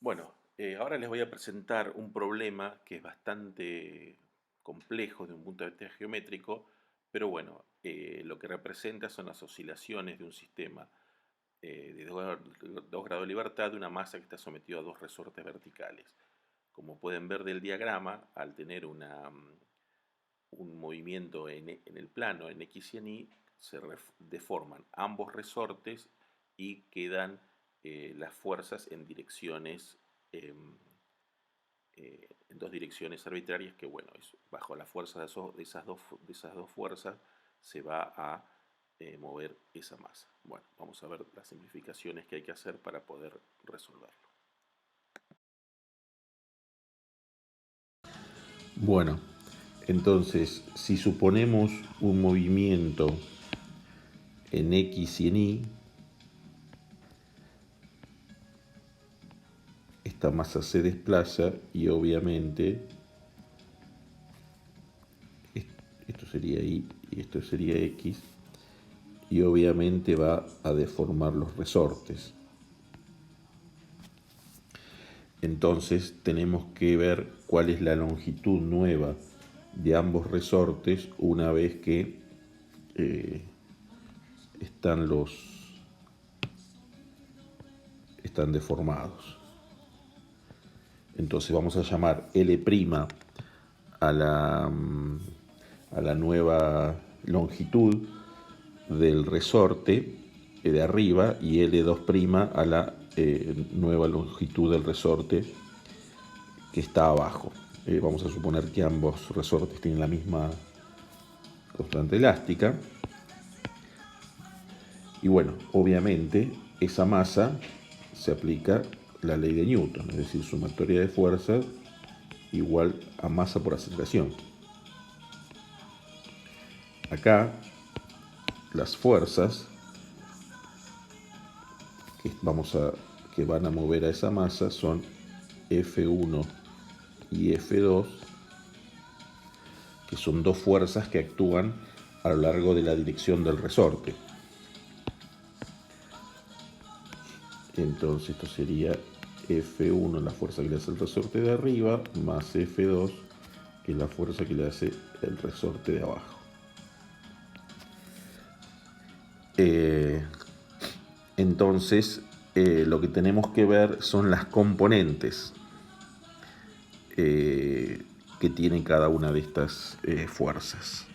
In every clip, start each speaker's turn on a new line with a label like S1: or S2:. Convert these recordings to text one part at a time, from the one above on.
S1: Bueno, ahora les voy a presentar un problema que es bastante complejo desde un punto de vista geométrico, pero bueno, lo que representa son las oscilaciones de un sistema de 2 grados de libertad de una masa que está sometida a dos resortes verticales. Como pueden ver del diagrama, al tener un movimiento en el plano en X y en Y, se deforman ambos resortes y quedan las fuerzas en direcciones, em, en dos direcciones arbitrarias que, bueno, bajo la fuerza de esas dos fuerzas se va a mover esa masa. Bueno, vamos a ver las simplificaciones que hay que hacer para poder resolverlo. Bueno, entonces, si suponemos un movimiento en X y en Y, esta masa se desplaza y obviamente esto sería Y y esto sería X, y obviamente va a deformar los resortes. Entonces tenemos que ver cuál es la longitud nueva de ambos resortes una vez que están están deformados. Entonces vamos a llamar L' a la nueva longitud del resorte de arriba y L2' a la nueva longitud del resorte que está abajo. Vamos a suponer que ambos resortes tienen la misma constante elástica. Y bueno, obviamente esa masa se aplica la ley de Newton, es decir, sumatoria de fuerzas igual a masa por aceleración. Acá las fuerzas que van a mover a esa masa son F1 y F2, que son dos fuerzas que actúan a lo largo de la dirección del resorte. Entonces esto sería F1, la fuerza que le hace el resorte de arriba, más F2, que es la fuerza que le hace el resorte de abajo. Entonces, lo que tenemos que ver son las componentes que tiene cada una de estas fuerzas.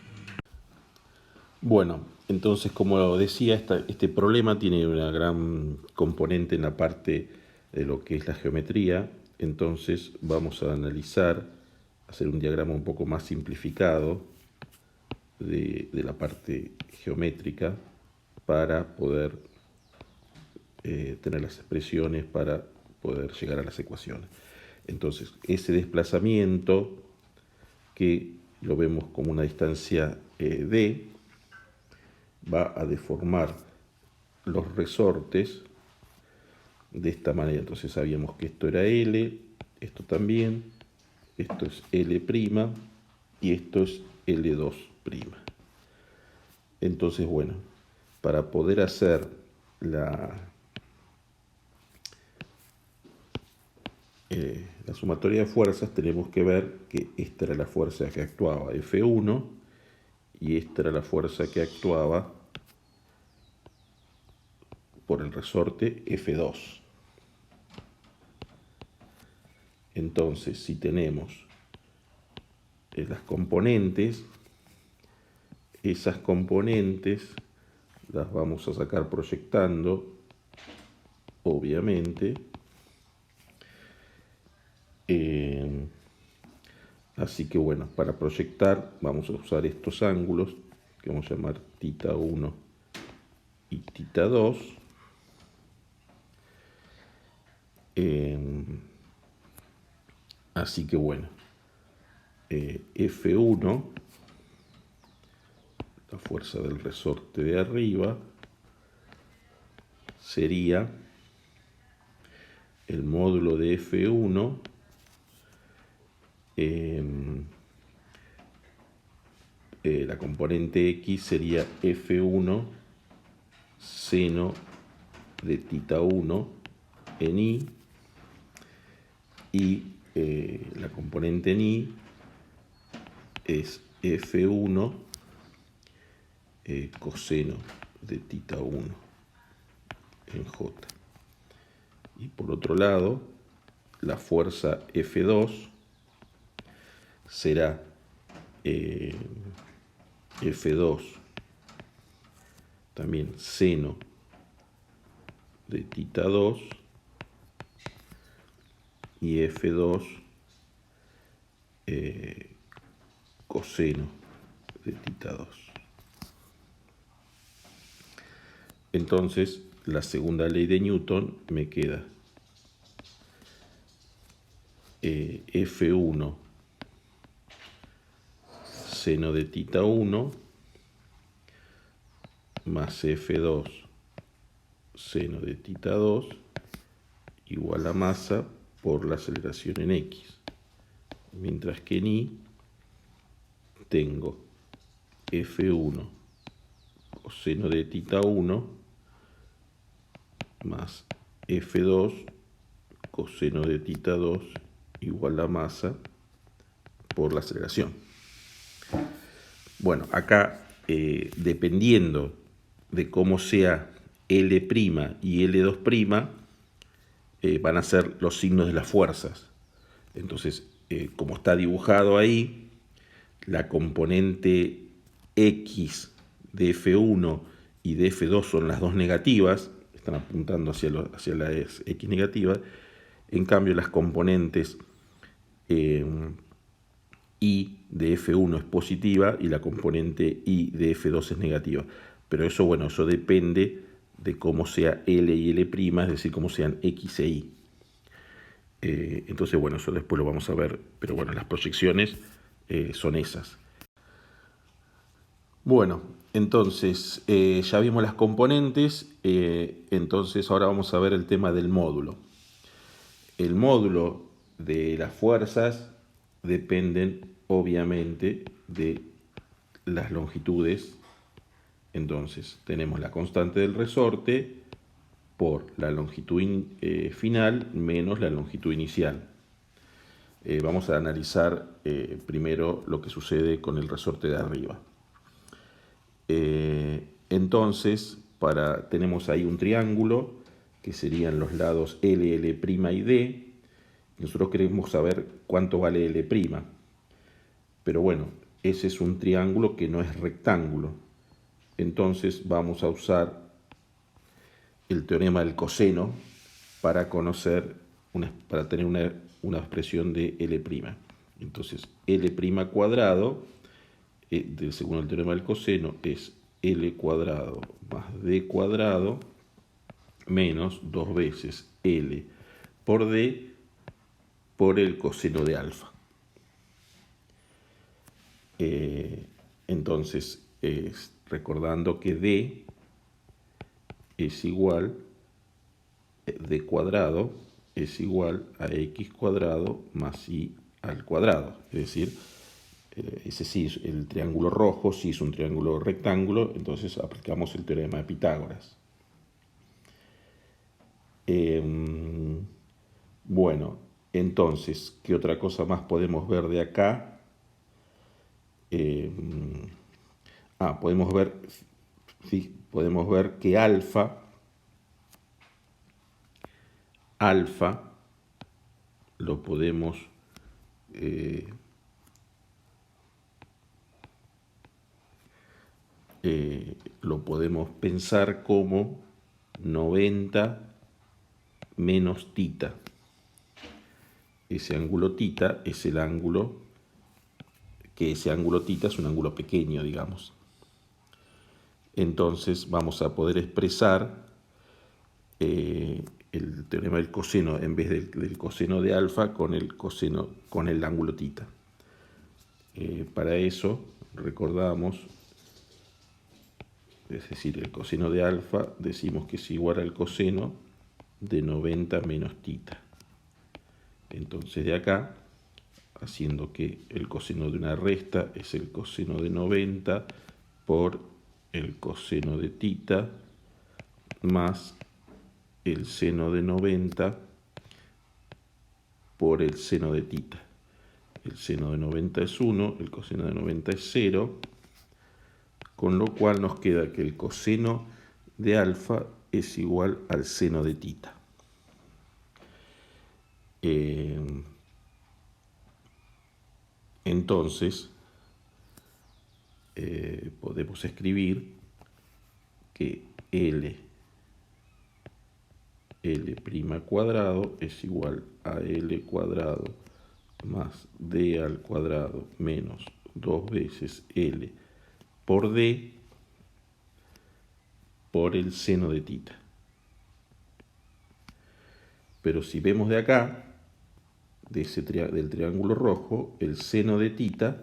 S1: Bueno, entonces, como decía, este problema tiene una gran componente en la parte de lo que es la geometría. Entonces vamos a analizar, hacer un diagrama un poco más simplificado de la parte geométrica para poder tener las expresiones para poder llegar a las ecuaciones. Entonces, ese desplazamiento, que lo vemos como una distancia d, va a deformar los resortes de esta manera. Entonces sabíamos que esto era L, esto también, esto es L' y esto es L2'. Entonces, bueno, para poder hacer la sumatoria de fuerzas tenemos que ver que esta era la fuerza que actuaba F1 y esta era la fuerza que actuaba por el resorte F2. Entonces, si tenemos las componentes, esas componentes las vamos a sacar proyectando, obviamente. Así que bueno, para proyectar vamos a usar estos ángulos que vamos a llamar θ 1 y θ 2. Así que bueno, F1, la fuerza del resorte de arriba, sería el módulo de F1 la componente X sería F1 seno de θ1 en Y, y la componente en I es F1 coseno de tita 1 en J. Y por otro lado, la fuerza F2 será F2 también seno de tita 2 y F2 coseno de tita 2. Entonces, la segunda ley de Newton me queda F1 seno de tita 1 más F2 seno de tita 2 igual a masa por la aceleración en X. Mientras que en Y tengo F1 coseno de tita 1 más F2 coseno de tita 2 igual a masa por la aceleración. Bueno, acá dependiendo de cómo sea L' y L2', van a ser los signos de las fuerzas. Entonces, como está dibujado ahí, la componente X de F1 y de F2 son las dos negativas, están apuntando hacia la X negativa. En cambio, las componentes I de F1 es positiva y la componente I de F2 es negativa. Pero eso, bueno, eso depende de cómo sea L y L', es decir, cómo sean X e Y. Entonces, bueno, eso después lo vamos a ver, pero bueno, las proyecciones son esas. Bueno, entonces ya vimos las componentes, entonces ahora vamos a ver el tema del módulo. El módulo de las fuerzas dependen obviamente de las longitudes. Entonces tenemos la constante del resorte por la longitud final menos la longitud inicial. Vamos a analizar primero lo que sucede con el resorte de arriba. Entonces, tenemos ahí un triángulo que serían los lados L, L' y D. Nosotros queremos saber cuánto vale L'. Pero bueno, ese es un triángulo que no es rectángulo. Entonces vamos a usar el teorema del coseno para tener una expresión de L'. Entonces, L' cuadrado, según el teorema del coseno, es L cuadrado más D cuadrado menos 2 veces L por D por el coseno de alfa. Entonces, recordando que D es igual, D cuadrado es igual a X cuadrado más Y al cuadrado. Es decir, ese sí, el triángulo rojo sí es un triángulo rectángulo, entonces aplicamos el teorema de Pitágoras. Bueno, entonces, ¿qué otra cosa más podemos ver de acá? Podemos ver que alfa lo podemos pensar como 90 menos tita. Ese ángulo tita es el ángulo, ese ángulo tita es un ángulo pequeño, digamos. Entonces vamos a poder expresar el teorema del coseno en vez del coseno de alfa con el ángulo tita. Para eso recordamos, es decir, el coseno de alfa decimos que es igual al coseno de 90 menos tita. Entonces de acá, haciendo que el coseno de una resta es el coseno de 90 por el coseno de tita más el seno de 90 por el seno de tita. El seno de 90 es 1, el coseno de 90 es 0, con lo cual nos queda que el coseno de alfa es igual al seno de tita. Entonces, podemos escribir que L cuadrado es igual a L cuadrado más D al cuadrado menos 2 veces L por D por el seno de tita. Pero si vemos de acá, del triángulo rojo, el seno de tita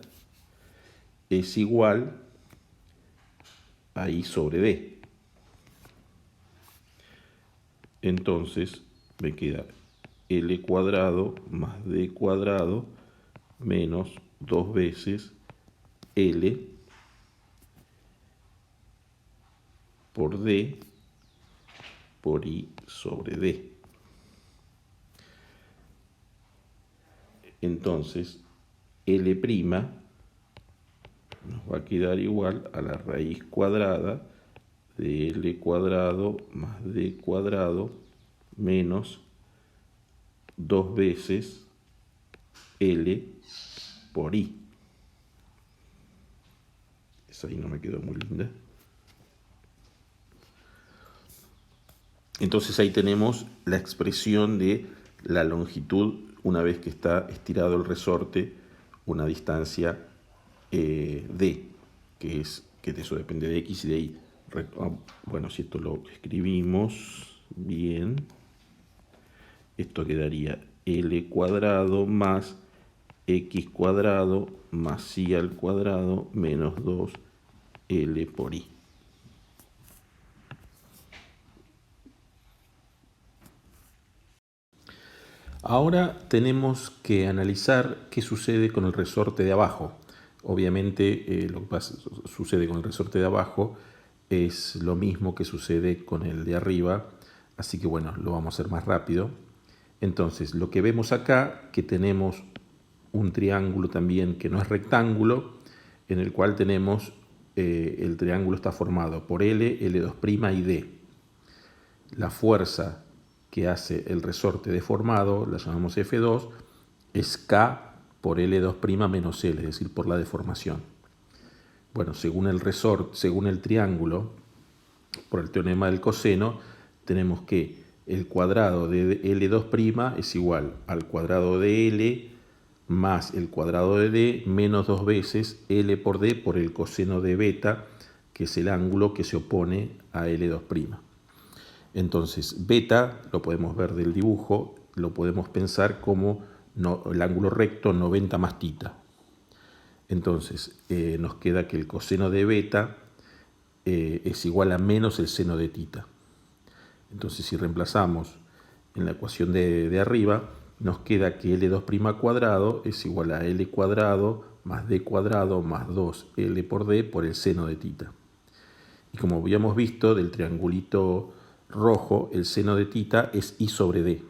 S1: es igual a I sobre D. Entonces me queda L cuadrado más D cuadrado menos 2 veces L por D por I sobre D. Entonces L' nos va a quedar igual a la raíz cuadrada de L cuadrado más D cuadrado menos 2 veces L por I. Esa ahí no me quedó muy linda. Entonces ahí tenemos la expresión de la longitud una vez que está estirado el resorte una distancia D, que de eso depende de X y de Y. Bueno, si esto lo escribimos bien, esto quedaría L cuadrado más X cuadrado más Y al cuadrado menos 2L por I. Ahora tenemos que analizar qué sucede con el resorte de abajo. Obviamente lo que sucede con el resorte de abajo es lo mismo que sucede con el de arriba, así que bueno, lo vamos a hacer más rápido. Entonces, lo que vemos acá, que tenemos un triángulo también que no es rectángulo, en el cual tenemos, el triángulo está formado por L, L2' y D. La fuerza que hace el resorte deformado, la llamamos F2, es K por L2' menos L, es decir, por la deformación. Bueno, según el triángulo, por el teorema del coseno, tenemos que el cuadrado de L2' es igual al cuadrado de L más el cuadrado de D menos 2 veces L por D por el coseno de beta, que es el ángulo que se opone a L2'. Entonces, beta, lo podemos ver del dibujo, lo podemos pensar como el ángulo recto 90 más tita. Entonces, nos queda que el coseno de beta es igual a menos el seno de tita. Entonces, si reemplazamos en la ecuación de arriba, nos queda que L2' cuadrado es igual a L cuadrado más D cuadrado más 2L por D por el seno de tita. Y como habíamos visto del triangulito rojo, el seno de tita es I sobre D.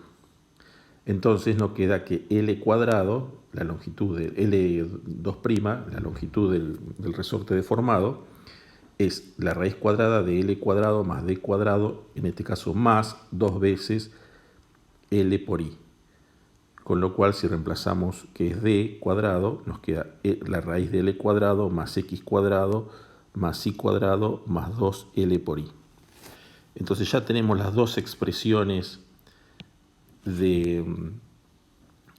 S1: Entonces nos queda que L cuadrado, la longitud de L2', la longitud del resorte deformado, es la raíz cuadrada de L cuadrado más D cuadrado, en este caso más 2 veces L por I. Con lo cual, si reemplazamos que es D cuadrado, nos queda la raíz de L cuadrado más X cuadrado más Y cuadrado más 2L por I. Entonces ya tenemos las dos expresiones de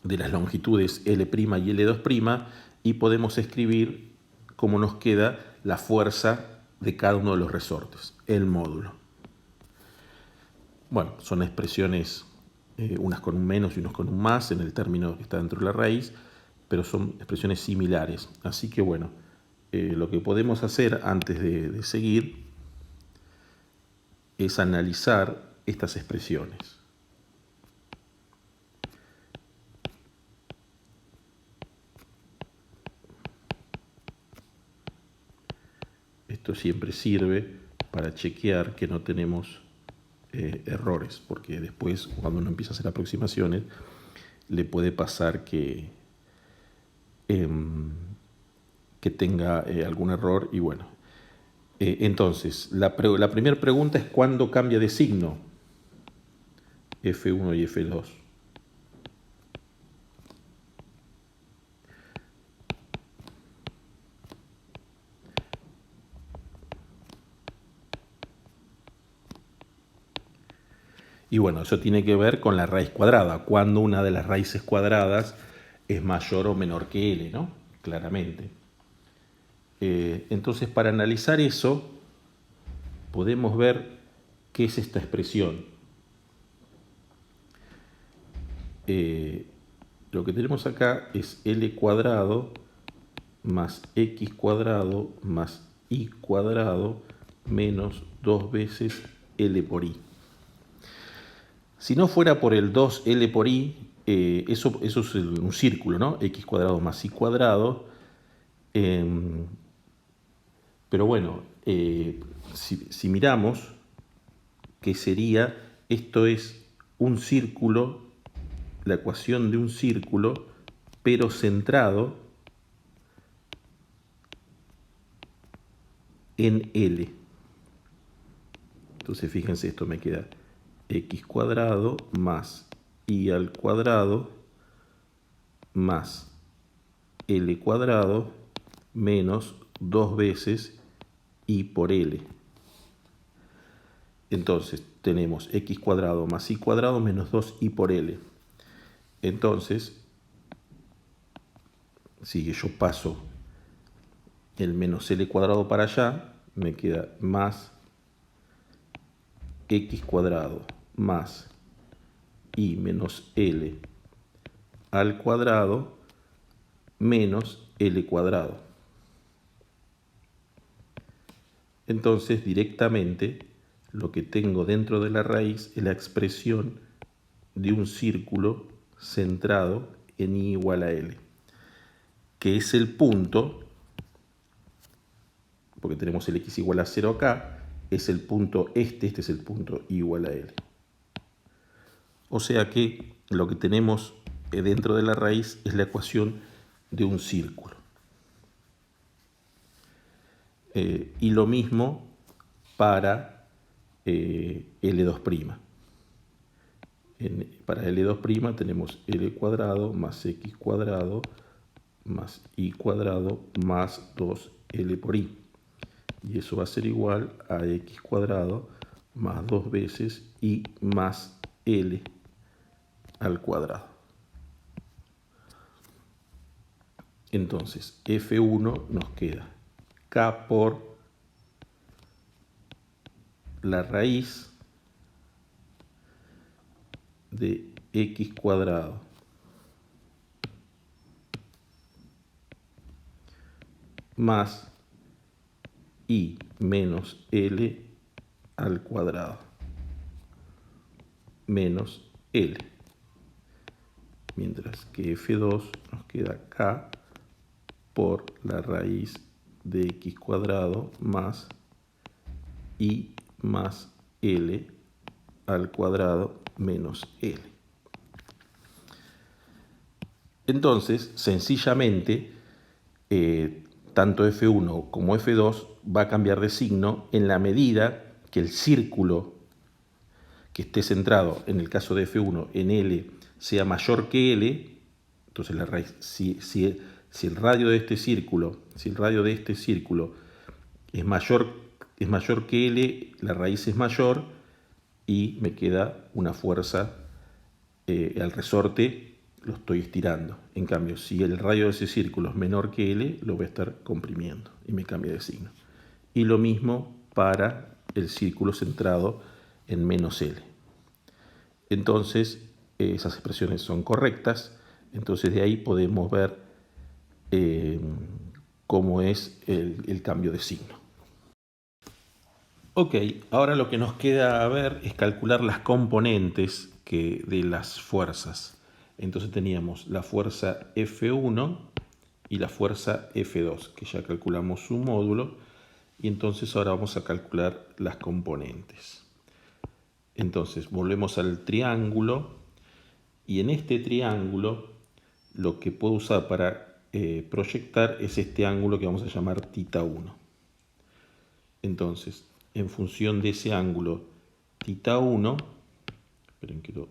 S1: las longitudes L' y L2' y podemos escribir cómo nos queda la fuerza de cada uno de los resortes, el módulo. Bueno, son expresiones, unas con un menos y unos con un más en el término que está dentro de la raíz, pero son expresiones similares. Así que bueno, lo que podemos hacer antes de seguir es analizar estas expresiones. Esto siempre sirve para chequear que no tenemos errores, porque después, cuando uno empieza a hacer aproximaciones, le puede pasar que tenga algún error y bueno. Entonces, la primera pregunta es ¿cuándo cambia de signo? F1 y F2. Y bueno, eso tiene que ver con la raíz cuadrada, cuando una de las raíces cuadradas es mayor o menor que L, ¿no? Claramente. Entonces, para analizar eso, podemos ver qué es esta expresión. Lo que tenemos acá es L cuadrado más X cuadrado más Y cuadrado menos 2 veces L por I. Si no fuera por el 2L por I, eso es un círculo, ¿no? X cuadrado más Y cuadrado. Pero bueno, si miramos, ¿qué sería? Esto es un círculo, la ecuación de un círculo, pero centrado en L. Entonces fíjense, esto me queda X cuadrado más Y al cuadrado más L cuadrado menos 2 veces I por L. Entonces tenemos X cuadrado más Y cuadrado menos 2I por L. Entonces, si yo paso el menos L cuadrado para allá, me queda más X cuadrado más I menos L al cuadrado menos L cuadrado. Entonces, directamente, lo que tengo dentro de la raíz es la expresión de un círculo centrado en I igual a L, que es el punto, porque tenemos el X igual a 0 acá, es el punto este es el punto I igual a L. O sea que lo que tenemos dentro de la raíz es la ecuación de un círculo. Y lo mismo para L2'. Para L2' tenemos L cuadrado más X cuadrado más Y cuadrado más 2L por I. Y eso va a ser igual a X cuadrado más 2 veces I más L al cuadrado. Entonces, F1 nos queda K por la raíz de X cuadrado más I menos L al cuadrado menos L. Mientras que F2 nos queda K por la raíz de X cuadrado más I más L al cuadrado menos L. Entonces, sencillamente, tanto F1 como F2 va a cambiar de signo en la medida que el círculo que esté centrado, en el caso de F1, en L, sea mayor que L. Entonces la raíz, si el radio de este círculo, es mayor que L, la raíz es mayor y me queda una fuerza al resorte, lo estoy estirando. En cambio, si el radio de ese círculo es menor que L, lo voy a estar comprimiendo y me cambia de signo. Y lo mismo para el círculo centrado en menos L. Entonces, esas expresiones son correctas. Entonces, de ahí podemos ver cómo es el cambio de signo. Ok, ahora lo que nos queda ver es calcular las componentes de las fuerzas. Entonces teníamos la fuerza F1 y la fuerza F2, que ya calculamos su módulo. Y entonces ahora vamos a calcular las componentes. Entonces volvemos al triángulo. Y en este triángulo lo que puedo usar para proyectar es este ángulo que vamos a llamar θ1. Entonces, en función de ese ángulo θ1, esperen, quiero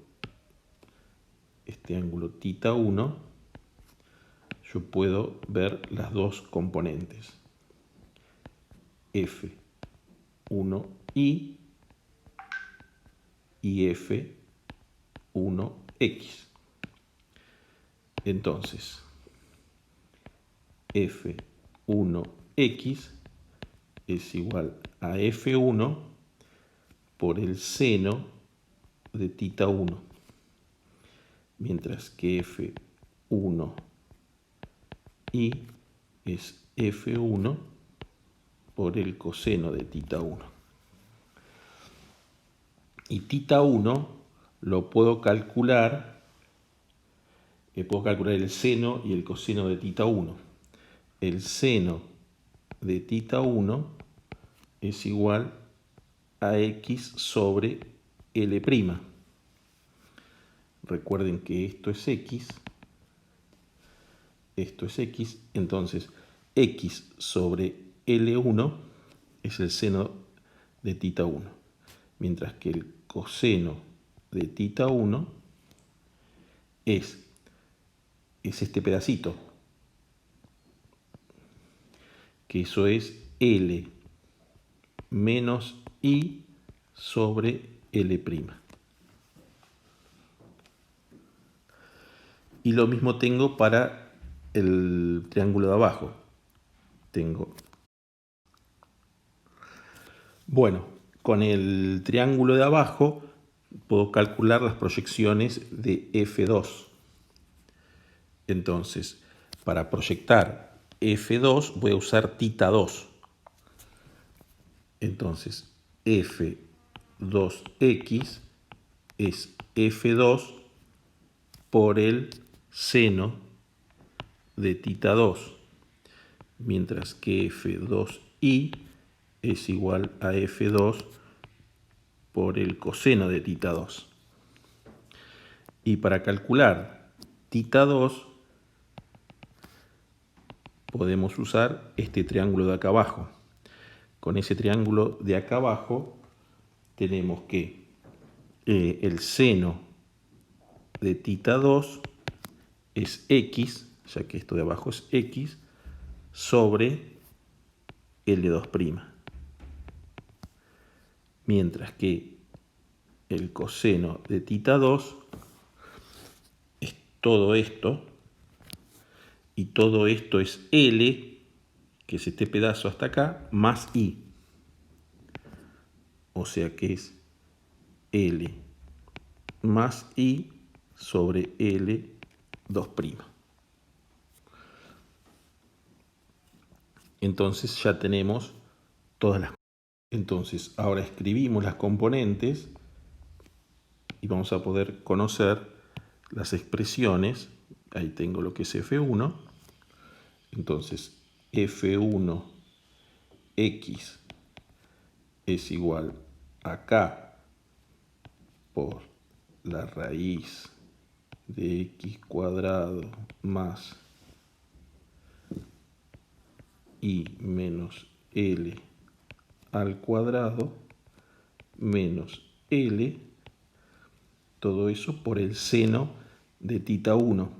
S1: este ángulo θ1, yo puedo ver las dos componentes, F1i y F1x. Entonces, F1x es igual a F1 por el seno de θ1, mientras que F1i es F1 por el coseno de θ1. Y θ1 lo puedo calcular el seno y el coseno de θ1. El seno de θ1 es igual a x sobre L'. Recuerden que esto es x, entonces x sobre L1 es el seno de θ1, mientras que el coseno de θ1 es este pedacito, que eso es L menos I sobre L'. Y lo mismo tengo para el triángulo de abajo. Bueno, con el triángulo de abajo puedo calcular las proyecciones de F2. Entonces, para proyectar F2 voy a usar θ2. Entonces, F2x es F2 por el seno de θ2, mientras que F2i es igual a F2 por el coseno de θ2. Y para calcular θ2 podemos usar este triángulo de acá abajo. Con ese triángulo de acá abajo tenemos que el seno de θ2 es x, ya que esto de abajo es x, sobre L2'. Mientras que el coseno de θ2 es todo esto, y todo esto es L, que es este pedazo hasta acá, más I. O sea que es L más I sobre L2'. Entonces ya tenemos todas las... Entonces ahora escribimos las componentes y vamos a poder conocer las expresiones. Ahí tengo lo que es F1. Entonces F1x es igual a K por la raíz de x cuadrado más I menos L al cuadrado menos L, todo eso por el seno de θ1,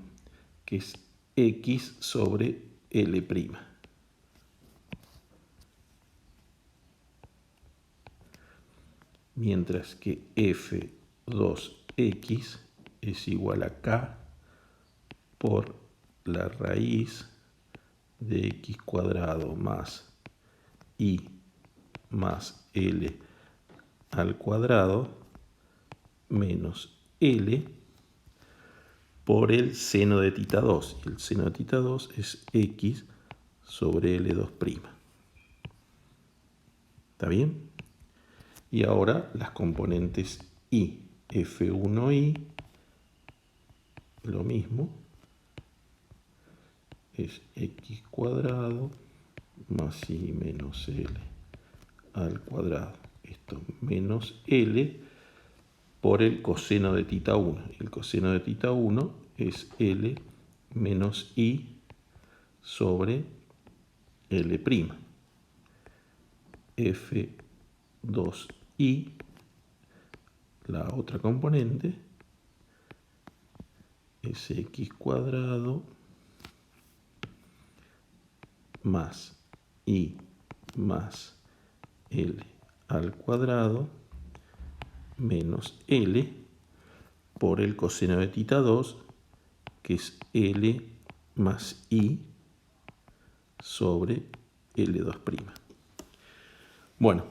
S1: que es x sobre L'. Mientras que F2x es igual a K por la raíz de x cuadrado más I más L al cuadrado menos L por el seno de θ2. El seno de θ2 es x sobre L2'. ¿Está bien? Y ahora las componentes I. F1i, lo mismo, es x cuadrado más I menos L al cuadrado. Esto menos L por el coseno de tita 1. El coseno de tita 1 es L menos I sobre L'. F2i, la otra componente, es x cuadrado más I más L al cuadrado menos L por el coseno de tita 2, que es L más I sobre L2'. Bueno,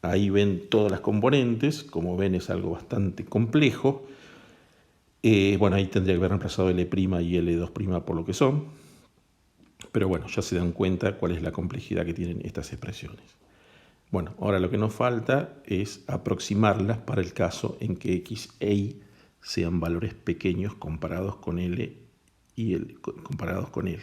S1: ahí ven todas las componentes. Como ven, es algo bastante complejo. Bueno, ahí tendría que haber reemplazado L' y L2' por lo que son. Pero bueno, ya se dan cuenta cuál es la complejidad que tienen estas expresiones. Bueno, ahora lo que nos falta es aproximarlas para el caso en que x e y sean valores pequeños comparados con L y comparados con L.